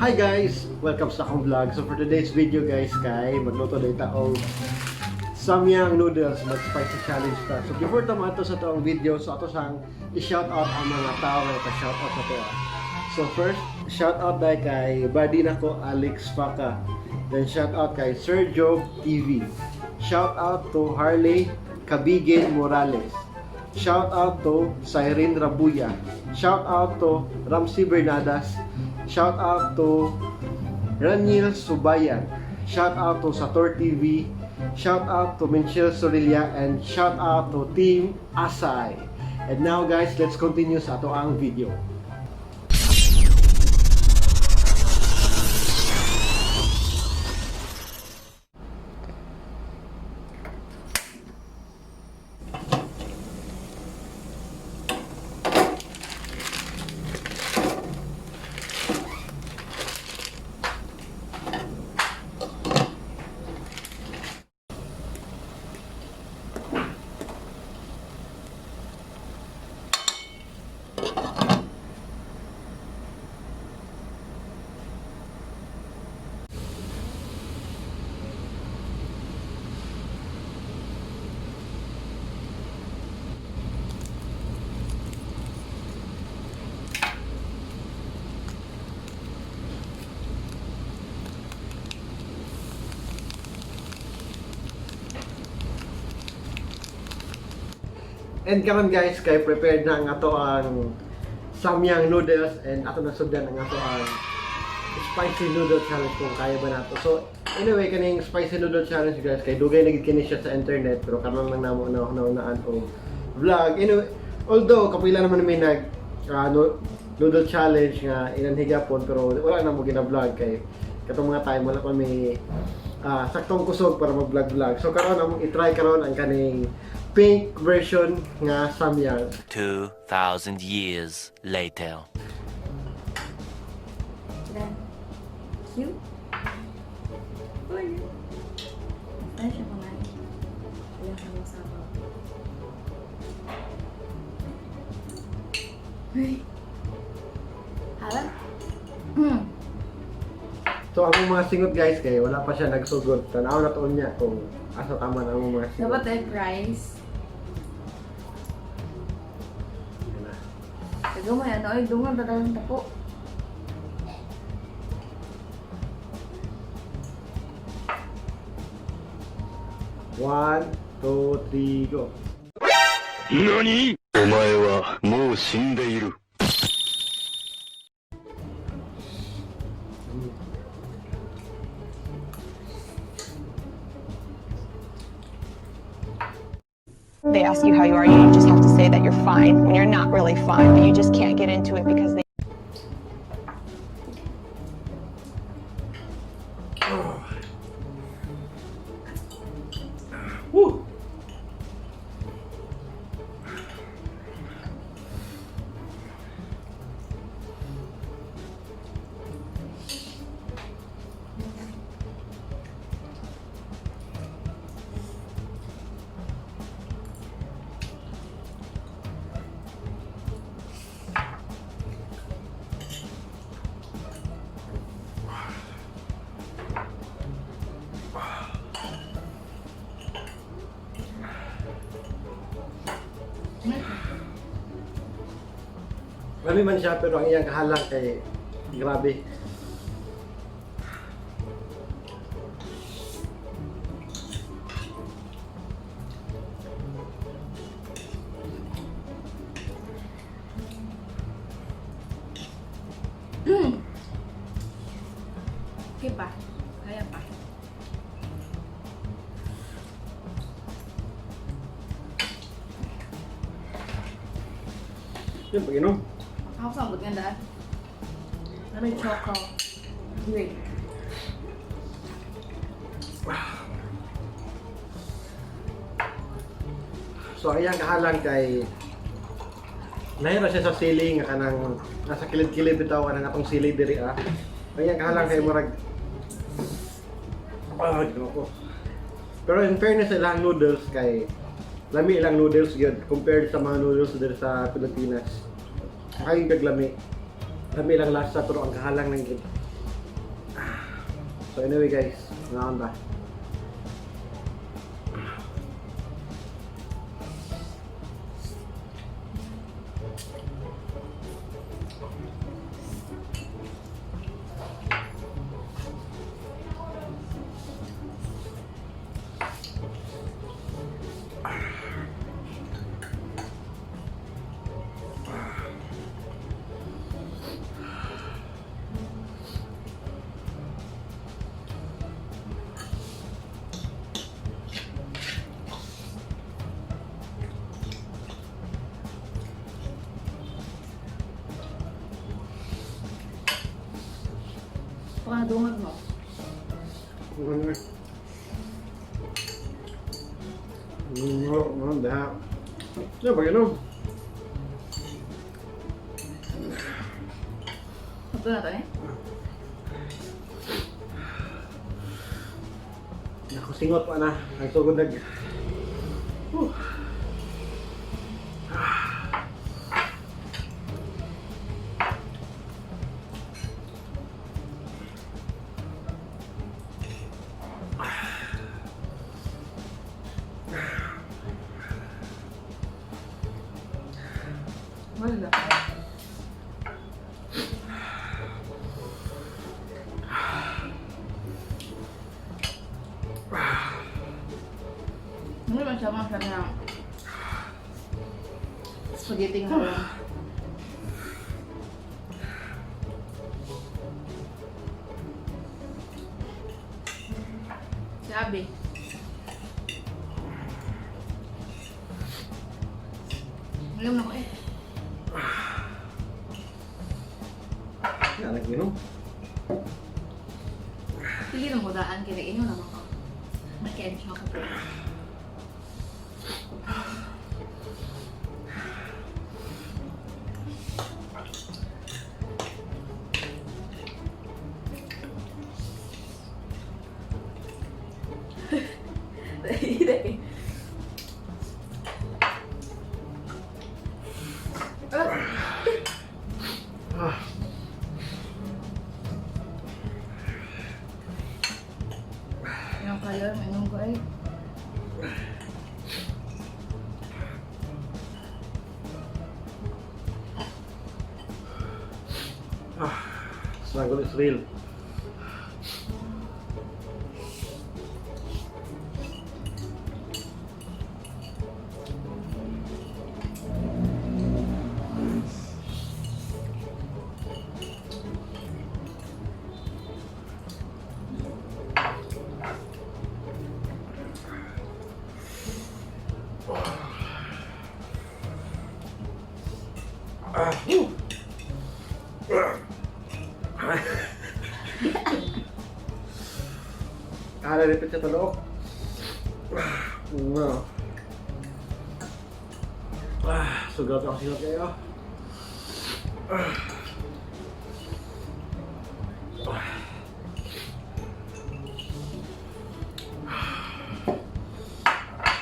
Hi guys! Welcome sa akong vlog. So for today's video guys, kay magluto na ito Samyang Noodles, mag-spicy challenge ta. So before tamato sa itong video, so ato sang i-shoutout ang mga tao na ita-shoutout sa ito. So first, shoutout dahil kay buddy na ko, Alex Faca. Then shoutout kay Sir Job TV. Shoutout to Harley Cabigin Morales. Shoutout to Cyrene Rabuya. Shoutout to Ramsey Bernadas. Shout out to Raniel Subayan. Shout out to Sator TV. Shout out to Minchel Sorilla. And shout out to Team Asay. And now guys, let's continue sa ato ang video. And karon guys, kay prepared na ang ato ang Samyang Noodles and ato na sugdan ang ato ang Spicy Noodle Challenge kung kaya ba nato. So anyway, kaning Spicy Noodle Challenge guys, kay dugay na gid kini siya sa internet pero karon lang namo na og vlog. Anyway, although kapila naman may nag noodle challenge nga ilang higapon pero wala na mo gina-vlog kay katong mga time wala pa may saktong kusog para mag-vlog. So karon among i-try karon ang kaning pink version nga Samyang. 2,000 years later. Cute. Ay, siya kumain. Ayan ka ng sabaw. Uy. Hala? So ang mga singot guys kay wala pa siya nagsugod. Tanaw na tuon niya kung asa tama na ang mga singot. Dapat ay price. Gamay, ano ay dungan dadalhin tapo. One, two, three, go. NANI?! お前はもう死んでいる。They ask you how you are, you just have to say that you're fine when you're not really fine, but you just can't get into it because they... Woo! Marami man siya pero ang iyang kahalang kay grabe. Okay pa. Kaya pa. Yun, pag-inom. Ako sambot nga daan. Ano yung choco? Great. So ang iyang kahalang kay nahira siya sa ceiling nga kanang nasa kilid-kilid bitaw kanang atong sili diri ah. Ang iyang kahalang kay murag ko. Pero in fairness sa ilang noodles kay lami ilang noodles gyud compared sa mga noodles diri sa Pilipinas. Kayong kaglami. Kami lang lasa pero ang kahalang ng gid. So anyway guys, ngaon ba? Pakadungag mo. Dah. Ya bagaimana? Ito na to eh. Nakusingot pa na. Ang tugod nag... Wala. Hindi man siya mga na spaghetti nga lang. Sabi. Ngayon ako eh. Ya, nag-inom. Sige na mo daan, kinain mo naman ko. Makain siya ako po. Dahil. Yung color, mainom ko eh. Struggle is real. Repeat sa talok. Sugat ako sigat kayo.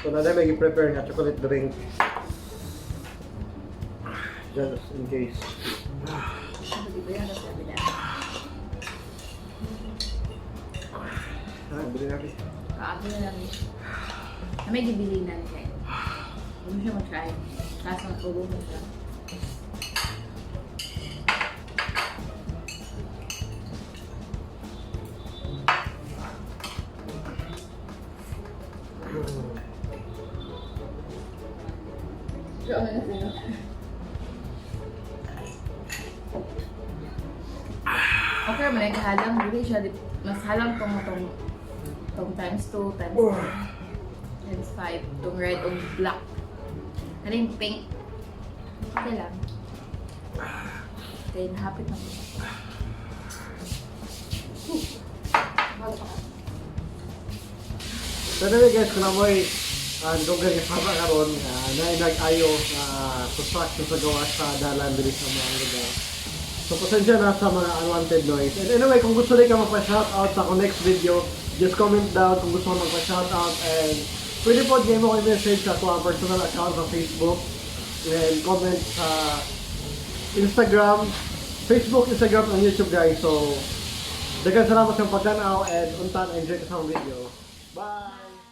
So na may i-prepare nga chocolate drink. Just in case. Hindi ba yan? Sabi na. Bili natin. Kaagay na lang eh. Na may gibilinan siya. Hindi mo siya mag-try. Kaso natulog mo siya. Okay, may naghalang. Hindi siya. Mas halang tong times 2, times 4, times 5. Tong red o black. Ano yung pink? Okay lang. Okay, nahapit na mo. So anyway guys, kung namoy lugar yung sama karon na inag-ayo construction sa gawa sa dalan dili sa mga lugar. So pasensya na sa mga unwanted noise. And anyway, kung gusto rin ka magpa-shoutout sa akong next video, just comment down kung gusto mo magpa-shoutout, and pwede po game mo ko i-message sa akong personal account sa Facebook, and comment sa Instagram, Facebook, Instagram, and YouTube guys. So, daghang salamat sa pagtanaw and untan enjoy ka sa video. Bye!